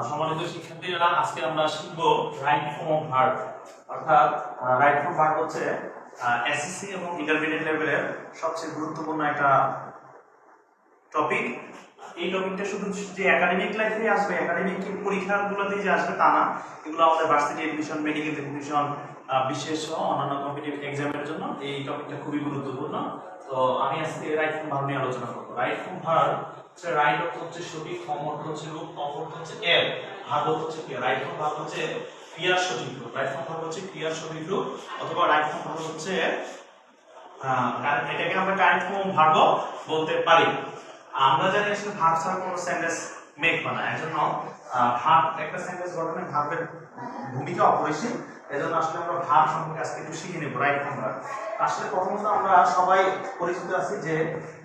সম্মানিত শিক্ষার্থীরা, আজকে আমরা শিখব রাইট ফর্ম অফ ভার্ব। অর্থাৎ রাইট ফর্ম ভার্ব হচ্ছে এসএসসি এবং ইন্টারমিডিয়েট লেভেলের সবচেয়ে গুরুত্বপূর্ণ একটা টপিক। এই টপিকটা শুধু যে একাডেমিক লাইফে আসবে, একাডেমিক পরীক্ষাগুলোতেই যে আসবে তা না, এগুলো আমাদের ভার্সিটি এডমিশন, মেডিকেল এডমিশন, বিশেষ অন্যান্য কম্পিটিটিভ এক্সামের জন্য এই টপিকটা খুবই গুরুত্বপূর্ণ। তো আমি আজকে রাইট ফর্ম ভার্ব নিয়ে আলোচনা করব। রাইট ফর্ম ভার্ব হচ্ছে রাইট অর্থ হচ্ছে সঠিক, ফর্ম অর্থ হচ্ছে রূপ, অর্থ হচ্ছে এর, ভার্ব হচ্ছে ক্রিয়া। রাইট ফর্ম ভার্ব হচ্ছে ক্রিয়ার সঠিক রূপ। রাইট ফর্ম ভার্ব হচ্ছে ক্রিয়ার সঠিক রূপ, অথবা রাইট ফর্ম ভার্ব হচ্ছে এটাকে আমরা কারেক্ট ফর্ম ভার্ব বলতে পারি। আমরা জানি আসলে ভার্ব ছাড়া কোনো সেন্টেন্স মেক হয় না, এজন্য ভার্ব একটা সেন্টেন্স গঠনে ভার্বের ভূমিকা অপরিসীম। এজন্য আসলে আমরা ভার্ব সম্পর্কে আজকে একটু শিখে নেব। রাইট ফর্ম ভার্ব আসলে প্রথমত আমরা সবাই পরিচিত আছি যে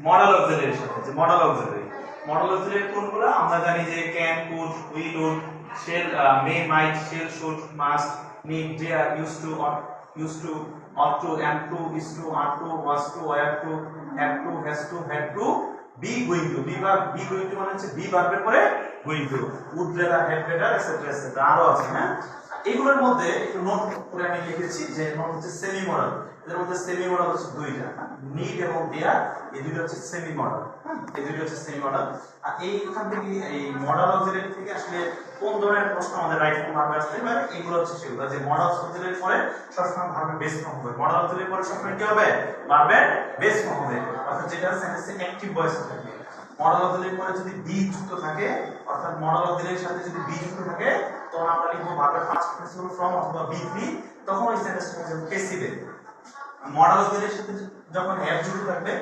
মডেল অক্সিলারির সাথে। যে মডেল অক্সিলারি কোনগুলো আমরা জানি যে can, could, will, would, shall, may, might, shall, should, must, need, dare, use to, ought to, am to, is to, are to, was to, were to, have to, has to, had to, be going to। be going to মানে হচ্ছে be ভার্বের পরে going to, would rather, have better, etc etc আরো আছে। হ্যাঁ, এগুলোর মধ্যে একটু নোট করে আমি লিখেছি যে নোট হচ্ছে সেমি মডেল। এর মধ্যে সেমি মডেল হচ্ছে দুইটা, নিড এবং দেয়ার, এই দুইটা হচ্ছে সেমি মডেল। হ্যাঁ, এই দুইটা হচ্ছে সেমি মডেল। আর এইখান থেকে এই মডেল অক্সিলারি থেকে আসলে কোন ধরনের প্রশ্ন আমাদের রাইট ফর্ম ভার্বে আসতে পারে, এগুলো হচ্ছে সেগুলো। যে মডেল অক্সিলারির পরে সবসময় ভার্বের বেস ফর্ম হবে, মডেল অক্সিলারির পরে সবসময় কি হবে, ভার্বের বেস ফর্ম হবে, অর্থাৎ যেটা সেন্টেন্সে অ্যাক্টিভ ভয়েস থাকবে। মডেল অক্সিলারির পরে যদি বি যুক্ত থাকে, অর্থাৎ মডেল অক্সিলারির সাথে যদি বি যুক্ত থাকে, তখন আমরা লিখব ভার্বের পাস্ট পার্টিসিপল ফর্ম অথবা বি3, তখন ওই সেন্টেন্সটা হয়ে যাবে প্যাসিভে। মডেল অক্সিলারির সাথে যখন হ্যাভ যুক্ত থাকবে,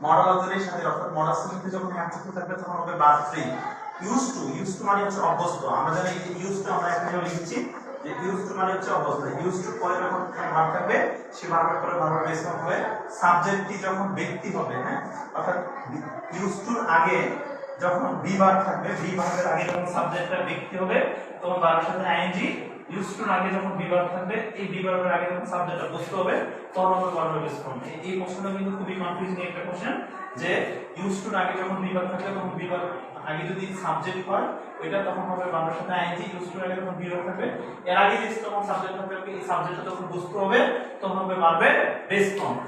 মডেল অক্সিলারির সাথে অর্থাৎ মডেল সাথে যখন হ্যাভ যুক্ত থাকবে, তখন হবে ভার্ব3। ইউজ টু মানে হচ্ছে অভ্যস্ত। আমরা জানি যে ইউজ টু আমরা এখানে লিখেছি যে ইউজ টু মানে হচ্ছে অভ্যস্ত। ইউজ টু পরে যখন ভার্ব থাকবে, সেই ভার্বের পরে ভার্বের বেস ফর্ম হবে। সাবজেক্টটি যখন ব্যক্তি হবে, হ্যাঁ, অর্থাৎ ইউজ টুর আগে যখন বি ভার্ব থাকবে, বি ভার্বের আগে যখন সাবজেক্টটা ব্যক্তি হবে, তখন ভার্বের সাথে আইএনজি। ইউজ টুর আগে যখন বি ভার্ব থাকবে, এই বি ভার্বের আগে যখন সাবজেক্টটা বস্তু হবে, তখন হবে ভার্বের বেস ফর্ম। এই প্রশ্নটা কিন্তু খুবই কনফিউজিং একটা কোশ্চেন, যে ইউজ টুর আগে যখন বি ভার্ব থাকবে, তখন বি ভার্ব আগে যদি সাবজেক্ট হয় ওইটা তখন হবে ভার্বের সাথে আইএনজি। ইউজ টুর আগে যখন বি ভার্ব থাকবে, এর আগে যে তখন সাবজেক্ট থাকবে, এই সাবজেক্টটা যখন বস্তু হবে, তখন হবে ভার্বের বেস ফর্ম।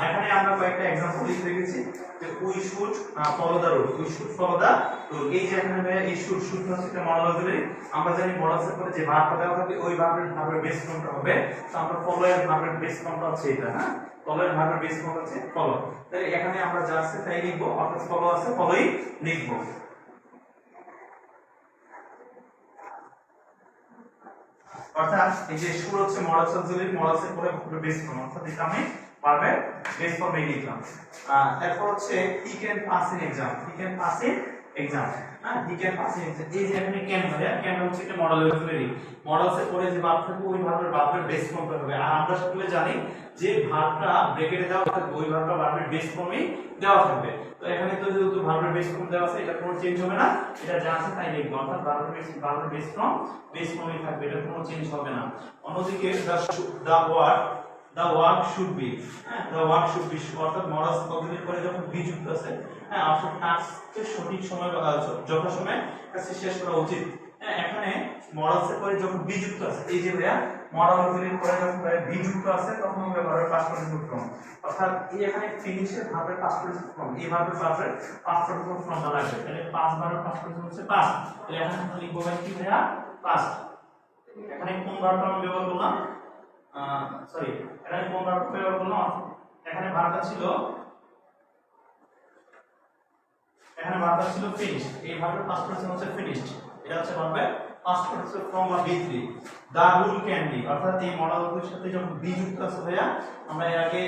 এখানে আমরা কয়েকটা एग्जांपल লিখে রেখেছি যে we should follow the rule, we should follow the rule. এই যে এখানে এই শুড হচ্ছে একটা মডেল অক্সিলারি। আমরা জানি মডেলের পরে যে ভার্বটা দেওয়া থাকবে, ওই ভার্বের বেস ফর্মটা হবে। তো আমরা ফলো এর ভার্বের বেস ফর্মটা হচ্ছে এটা। হ্যাঁ, ফলো এর ভার্বের বেস ফর্ম হচ্ছে ফলো। তাহলে এখানে আমরা যা আছে তাই লিখব, অর্থাৎ ফলো আছে ফলোই লিখব। অর্থাৎ এই যে শুড হচ্ছে মডেল অক্সিলারি, মডেলের পরে বেস ফর্ম, অর্থাৎ এটা আমি ভার্বের বেস ফর্মে লিখলাম। এরপর হচ্ছে he can pass in exam, he can pass in exam. হ্যাঁ, he can pass in exam. এই যে এখানে ক্যান হয়, ক্যান হচ্ছে একটা মডেল অক্সিলারি। মডেলের পরে যে ভার্ব থাকবে, ওই ভার্বের বেস ফর্মটা হবে। আর আমরা সকলে জানি যে ভার্বটা ব্র্যাকেটে দেওয়া থাকবে, ওই ভার্বটা ভার্বের বেস ফর্মেই দেওয়া থাকবে। তো এখানে তো যেহেতু ভার্বের বেস ফর্ম দেওয়া আছে, এটা কোনো চেঞ্জ হবে না, এটা যা আছে তাই লিখব। অর্থাৎ ভার্বের বেস ফর্মই থাকবে, এটা কোনো চেঞ্জ হবে না। অন্যদিকে the work should be, হ্যাঁ, the work should be, অর্থাৎ মডেল অক্সিলারি পরে যখন বি যুক্ত আছে, হ্যাঁ, অর্থাৎ কাজকে সঠিক সময় যথাসময়ে কাজটি শেষ করা উচিত। হ্যাঁ, এখানে মডেলের পরে যখন বি যুক্ত আছে, এই যে ভাইয়া মডেল অক্সিলারি পরে যখন বি যুক্ত আছে, তখন হবে ভার্বের পাস্ট পার্টিসিপল ফর্ম। অর্থাৎ এই এখানে ফিনিশের ভার্বের পাস্ট পার্টিসিপল ফর্ম, এই ভার্বের পাস্ট পার্টিসিপল ফর্মটা লাগবে। তাহলে পাস্ট ভার্বের পাস্ট পার্টিসিপল হচ্ছে পাস্ট। তাহলে এখানে আমরা লিখব কি ভাইয়া, পাস্ট। এখানে কোন ভার্বটা আমি ব্যবহার করলাম, সরি, এখানে কোন ভার্ব ব্যবহার করলাম, এখানে ভার্বটা ছিল ফিনিশড। এই ভার্বের পাস্ট পার্টিসিপল হচ্ছে ফিনিশড, এটা হচ্ছে ভার্বের পাস্ট পার্টিসিপল ফর্ম বা বি3। দা রুল ক্যান বি, অর্থাৎ এই মডেলের সাথে যখন বি যুক্ত আছে ভাইয়া, আমরা এর আগে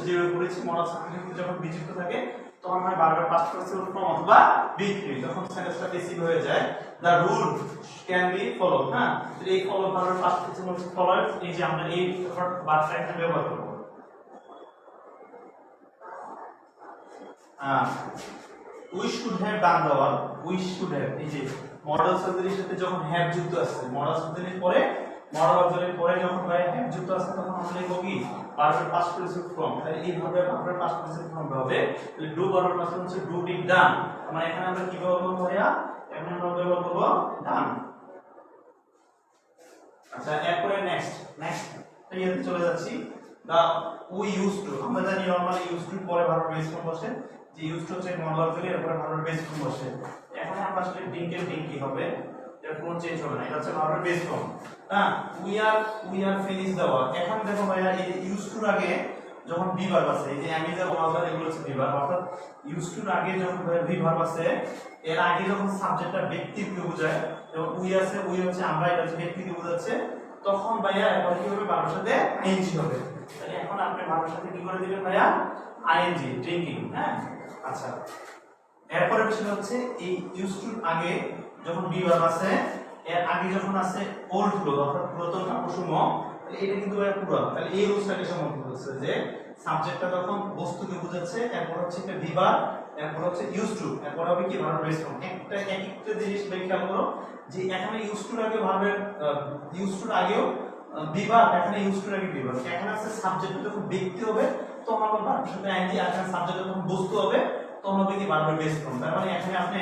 যেভাবে পড়েছি, মডেলের সাথে যখন বি যুক্ত থাকে, তখন হয় ভার্বের পাস্ট পার্টিসিপল ফর্ম অথবা বি3, তখন সেন্টেন্সটা প্যাসিভ হয়ে যায়। দা রুল ক্যান বি ফলো। হ্যাঁ, এই ফলো ভার্বের পাস্ট পার্টিসিপল হচ্ছে ফলো। এই যে আমরা এই ভার্বটা এখানে ব্যবহার করব। We should have done the work, we should have, এই যে মডেল অক্সিলারির সাথে যখন হ্যাভ যুক্ত আছে, মডেল অক্সিলারির পরে যখন হ্যাভ যুক্ত আছে, তখন আমরা লিখব কি ভার্বের পাস্ট পার্টিসিপল ফর্ম, তাহলে এই ভার্বের পাস্ট পার্টিসিপল ফর্ম হবে, তাহলে ডু ভার্বের পাস্ট হচ্ছে ডু ডিড ডান, মানে এখানে আমরা কি ব্যবহার করব ভাইয়া, এখানে আমরা ব্যবহার করব ডান। আচ্ছা এরপরে নেক্সট ইয়াতে চলে যাচ্ছি, দা উই ইউজ টু, আমরা জানি নরমালি ইউজ টু পরে ভার্বের বেস ফর্ম বসে, যে ইউজ টু হচ্ছে মডাল অক্সিলারি, এরপরে ভার্বের বেস ফর্ম বসে। এখানে আমরা আসলে ডিঙ্কের ডিঙ্ক কি হবে, এর কোনো চেঞ্জ হবে না, এটা হচ্ছে ভার্বের বেস ফর্ম। হ্যাঁ, we are finish the work, এখন দেখো ভাইয়া এই ইউজ টুর আগে যখন বি ভার্ব আছে, এই যে আমি যা বললাম এগুলো হচ্ছে বি ভার্ব, অর্থাৎ ইউজ টুর আগে যখন ভি ভার্ব আছে, এর আগে যখন সাবজেক্টটা ব্যক্তিকে বোঝায়, যেমন উই আছে, উই হচ্ছে আমরা, এটা হচ্ছে ব্যক্তিকে বোঝাচ্ছে, তখন ভাইয়া এরপর কি হবে, ভার্বের সাথে আইএনজি হবে। তাহলে এখন আপনি ভার্বের সাথে কি করে দিবেন ভাইয়া, আইএনজি, ড্রিঙ্কিং। হ্যাঁ, আচ্ছা এরপরে বিষয় হচ্ছে এই ইউজ টুর আগে যখন বি ভার্ব আছে, এর আগে যখন আছে ওল্ড ক্লোজ অর্থাৎ পুরাতন কাপড়সমূহ, তাহলে এটা কিন্তু পুরো, তাহলে এই রুলসটাকে সম্পর্ক করছে যে সাবজেক্টটা যখন বস্তুকে বোঝাচ্ছে, এরপর হচ্ছে একটা বি ভার্ব, এরপর হচ্ছে ইউজ টু, এরপর হবে কি ভার্ব বেস ফর্ম। একটা জিনিস খেয়াল করো যে এখানে ইউজ টুর আগে ভার্বের ইউজ টুর আগেও বি ভার্ব, এখানে ইউজ টুর আগে বি ভার্ব, এখানে আছে সাবজেক্ট যখন ব্যক্তি হবে তখন আবার ভার্বের সাথে আইএনজি, আর এখানে সাবজেক্ট যখন বস্তু হবে তখন হবে কি ভার্বের বেস ফর্ম। তার মানে এখানে আপনি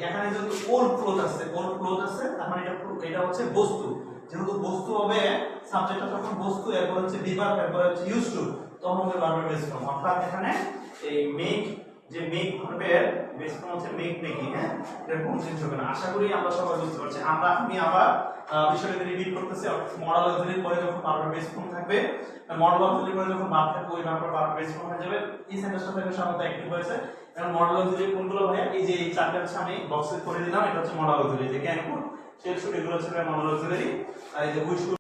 এখানে যেহেতু ওল্ড ক্লোথ আছে, তার মানে এটা হচ্ছে বস্তু, যেহেতু বস্তু হবে সাবজেক্টটা যখন বস্তু, এরপর হচ্ছে বি ভার্ব, এরপর হচ্ছে ইউজ টু, তখন হবে ভার্বের বেস ফর্ম। অর্থাৎ এখানে এই মেক, যে মেক ভার্বের বেস ফর্ম হচ্ছে মেক মেকিং। হ্যাঁ, এর কোনো চেঞ্জ হবে না, আশা করি আমরা সবাই বুঝতে পারছি। আমি আবার বিষয়টা রিপিট করতেছি, মডাল অক্সিলারি পরে যখন ভার্বের বেস ফর্ম থাকবে, মডাল অক্সিলারি পরে যখন ভার্ব থাকবে, ওই ভার্বের বেস ফর্ম হয়ে যাবে। এই সেন্টেন্সটা থেকে সাধারণত অ্যাক্টিভ হয়েছে, এখন মডাল অক্সিলারি কোনগুলো ভাইয়া, এই যে এই চারটা হচ্ছে আমি বক্সে করে দিলাম, এটা হচ্ছে মডাল অক্সিলারি, যে ক্যান কুড, শেল শুড, এগুলো হচ্ছে মডাল অক্সিলারি। আর এই যে উই শুড